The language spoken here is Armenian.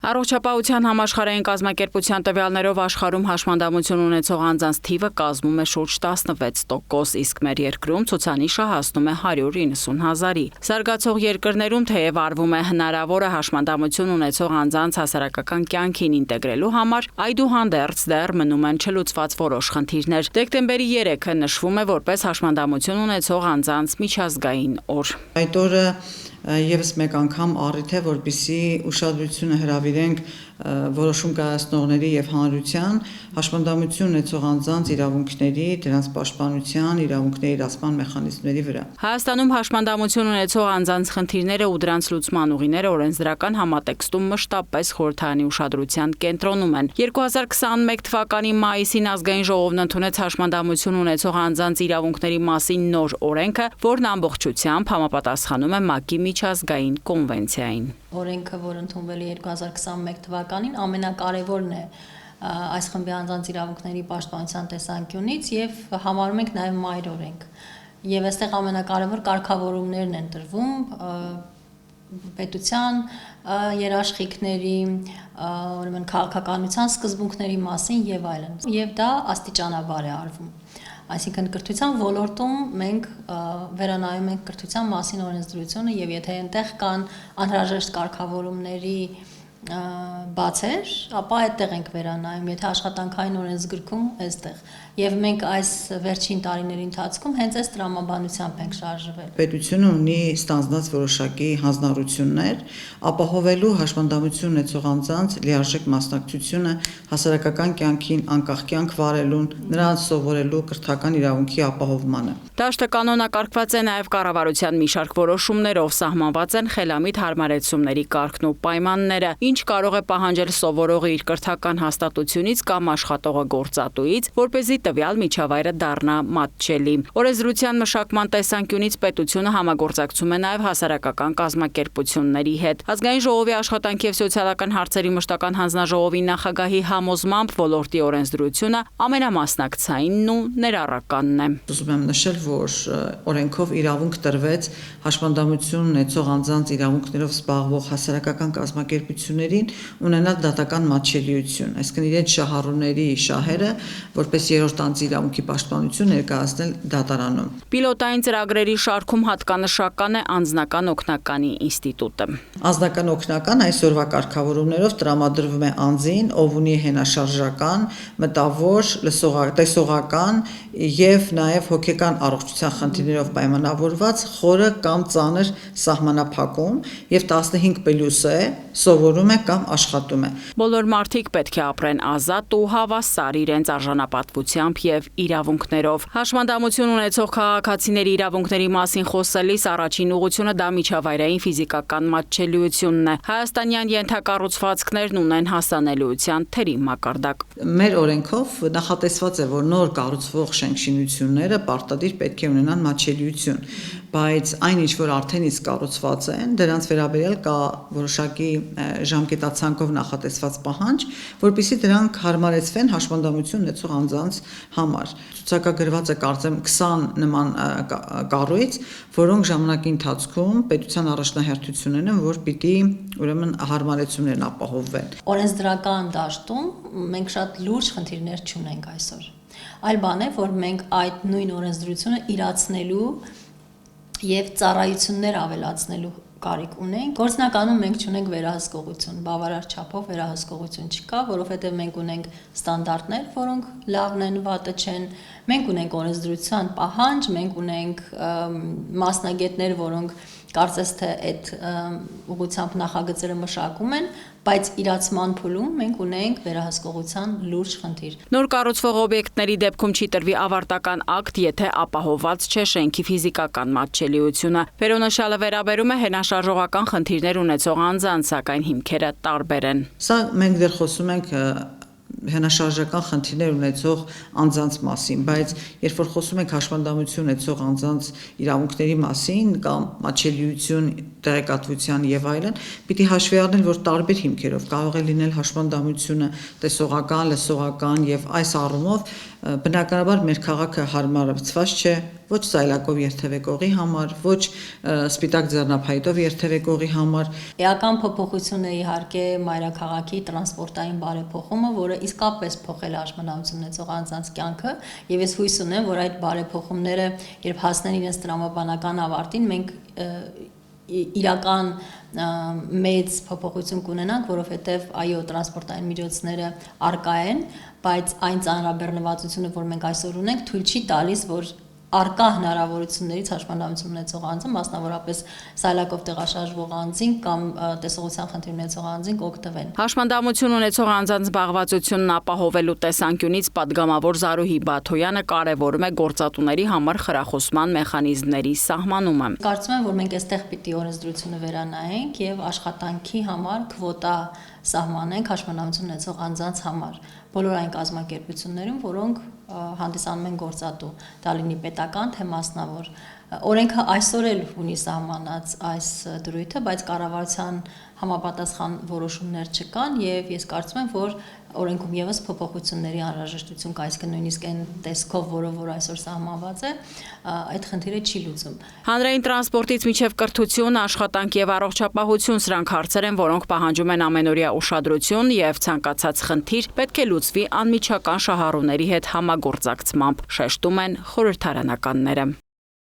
Առողջապահության համաշխարհային կազմակերպության տվյալներով աշխարհում հաշմանդամություն ունեցող անձանց թիվը կազմում է շուրջ 16%, իսկ մեր երկրում ցուցանիշը հասնում է 190,000-ի։ Զարգացող երկրներում թեև արվում է հնարավորը հաշմանդամություն ունեցող անձանց հասարակական կյանքին ինտեգրելու համար, այդուհանդերձ դեռ մնում են չլուծված որոշ խնդիրներ։ Դեկտեմբերի 3-ը նշվում է որպես հաշմանդամություն ունեցող անձանց միջազգային օր։ Այդ օրը Եվս մեկ անգամ առիթ է, որպեսզի ուշադրությունը հրավիրենք որոշում կայացնողների եւ հանրության հաշմանդամություն ունեցող անձանց իրավունքների, դրանց պաշտպանության, իրավունքների իրացման մեխանիզմների վրա։ Հայաստանում հաշմանդամություն ունեցող անձանց խնդիրները ու դրանց լուծման ուղիները օրենսդրական համատեքստում մշտապես խորհրդարանի ուշադրության կենտրոնում են։ 2021 թվականի մայիսին ազգային ժողովն ընդունեց հաշմանդամություն ունեցող անձանց իրավունքների մասին նոր օրենքը, որն ամբողջությամբ համապատասխանում է ՄԱԿ-ի միջազգային կոնվենցիային։ Օրենքը, որ ընդունվել է 2021 թվականին, ամենակարևորն է այս խմբի անձանց իրավունքների պաշտպանության տեսանկյունից եւ համարում ենք նաեւ մայր օրենք։ Եվ այստեղ ամենակարևոր կարգավորումներն են տրվում պետության երաշխիքների, ուրեմն քաղաքականության սկզբունքների մասին եւ այլն։ Եվ դա աստիճանաբար է արվում։ Այսինքն կրթության ոլորտում մենք վերանայում ենք կրթության մասին օրենսդրությունը եւ եթե այնտեղ կան անհրաժեշտ կարգավորումների բացեր, ապա այդտեղ ենք վերանայում, եթե աշխատանքային օրենսգրքում այստեղ։ Եվ մենք այս վերջին տարիների ընթացքում հենց այս տրամաբանությամբ ենք շարժվել։ Պետությունը ունի ստանձնած որոշակի հանձնառություններ, ապահովելու հաշմանդամություն ունեցող անձանց լիարժեք մասնակցությունը հասարակական կյանքին, անկախ կյանք վարելուն, նրանց սովորելու կրթական իրավունքի ապահովմանը։ Դաշտը կանոնակարգված է նաև կառավարության մի շարք որոշումներով, սահմանված են խելամիտ հարմարեցումների կարգն ու պայմանները, ինչ կարող է պահանջել սովորողը իր կրթական հաստատությունից կամ աշխատողը գործատուից, որպեսզի տվյալ միջավայրը դառնա մատչելի։ Օրենսդրության մշակման տեսանկյունից պետությունը համագործակցում է նաև հասարակական կազմակերպությունների հետ։ Ազգային ժողովի աշխատանքի եւ սոցիալական հարցերի մշտական հանձնաժողովի նախագահի համոզմամբ ոլորտի օրենսդրությունը ամենամասնակցայինն ու ներառականն է։ Ուզում եմ նշել, որ օրենքով իրավունք տրվեց հաշմանդամություն ունեցող անձանց իրավունքներով զբաղվող հասարակական կազմակերպություններին ունենալ դատական մատչելիություն, այսինքն իրենց շահառուների շահերը որպես երրորդ անձի իրավունքի պաշտպանություն ներկայացնել դատարանում։ Պիլոտային ծրագրերի շարքում հատկանշական է անձնական օգնականի ինստիտուտը։ Անձնական օգնական այսօրվա կարգավորումներով տրամադրվում է անձին, ով ունի հենաշարժական, մտավոր, տեսողական եւ նաեւ հոգեկան առողջության խնդիրներով պայմանավորված խորը կամ ծանր սահմանափակում եւ 15+ է, սովորում է կամ աշխատում է։ Բոլոր մարդիկ պետք է ապրեն ազատ ու հավասար իրենց արժանապատվությամբ եւ իրավունքներով։ Հաշմանդամություն ունեցող քաղաքացիների իրավունքների մասին խոսելիս առաջին ուղղությունը դա միջավայրային ֆիզիկական մատչելիությունն է։ Հայաստանյան ենթակառուցվածքներն ունեն հասանելիության թերի մակարդակ։ Մեր օրենքով նախատեսված է, որ նոր կառուցվող շենքշինությունները պարտադիր պետք է ունենան մատչելիություն, բայց այն ինչ որ արդեն իսկ կառուցված են, դրանց վերաբերյալ կա որոշակի ժամկետացանկով նախատեսված պահանջ, որպեսզի դրանք հարմարեցվեն հաշմանդամություն ունեցող անձանց համար։ Ցուցակագրված է կարծեմ 20 նման կառույց, որոնք ժամանակի ընթացքում պետության առաջնահերթությունն են, որ պիտի ուրեմն հարմարեցումներն ապահովվեն։ Օրենսդրական դաշտում մենք շատ լուրջ խնդիրներ չունենք այսօր։ Այլ բան է, որ մենք այդ նույն օրենսդրությունը իրացնելու եւ ծառայություններ ավելացնելու կարիք ունենք։ Գործնականում մենք չունենք վերահսկողություն, բավարար չափով վերահսկողություն չկա, որովհետեւ մենք ունենք ստանդարտներ, որոնք լավն են, վատը չեն։ Մենք ունենք օրենսդրության պահանջ, մենք ունենք մասնագետներ, որոնք կարծես թե այդ ուղղությամբ նախագծերը մշակում են, բայց իրացման փուլում մենք ունենք վերահսկողության լուրջ խնդիր։ Նոր կառուցվող օբյեկտների դեպքում չի տրվի ավարտական ակտ, եթե ապահովված չէ շենքի ֆիզիկական մատչելիությունը։ Վերոնշյալը վերաբերում է հենաշարժողական խնդիրներ ունեցող անձանց, սակայն հիմքերը տարբեր են։ Սա մենք դեռ խոսում ենք հենաշարժական խնդիրներ ունեցող անձանց մասին, բայց երբ որ խոսում ենք հաշմանդամություն ունեցող անձանց իրավունքների մասին կամ մատչելիություն, տեղեկատվության եւ այլն, պիտի հաշվի առնել, որ տարբեր հիմքերով կարող է լինել հաշմանդամությունը տեսողական, լսողական եւ այս առումով Բնականաբար մեր քաղաքը հարմարեցված չէ ոչ սայլակով երթևեկողի համար, ոչ սպիտակ ձեռնափայտով երթևեկողի համար։ Էական փոփոխություն է իհարկե մայրաքաղաքի տրանսպորտային բարեփոխումը, որը իսկապես փոխել է հաշմանդամություն ունեցող անձանց կյանքը, եւ ես հույս ունեմ, որ այդ բարեփոխումները, երբ հասնեն իրենց տրամաբանական ավարտին, մենք իրական մեծ փոփոխություն կունենանք, որովհետև այո, տրանսպորտային միջոցները արկա են, բայց այն ծանրաբեռնվածությունը, որ մենք այսօր ունենք, թույլ չի տալիս, որ արկա հնարավորություններից հաշմանդամություն ունեցող անձը, մասնավորապես սայլակով տեղաշարժվող անձին կամ տեսողության խնդիր ունեցող անձին կօգտվեն։ Հաշմանդամություն ունեցող անձանց զբաղվածությունն ապահովելու տեսանկյունից падգամավոր Զարուհի Բաթոյանը կարևորում է գործատուների համար խրախուսման մեխանիզմների սահմանումը։ Կարծում եմ, որ մենք այստեղ պիտի օրենսդրությունը վերանայենք եւ աշխատանքի համար քվոտա սահմանենք հաշմանդամություն ունեցող անձանց համար։ Բոլոր այն կազմակերպություններում, որոնք հանդիսանում են գործատու, դա լինի պետական, թե մասնավոր։ Օրենքը այսօր էլ ունի սահմանած այս դրույթը, բայց կառավարության համապատասխան որոշումներ չկան եւ ես կարծում եմ, որ օրենքում եւս փոփոխությունների անհրաժեշտություն կա, այսինքն նույնիսկ այն տեսքով, որ այսօր սահմանված է, այդ խնդիրը չի լուծում։ Հանրային տրանսպորտից մինչև կրթություն, աշխատանք եւ առողջապահություն սրանք հարցեր են, որոնք պահանջում են ամենօրյա ուշադրություն եւ ցանկացած խնդիր պետք է լուծվի անմիջական շահառուների հետ համագործակցմամբ, շեշտում են խորհրդարանականները։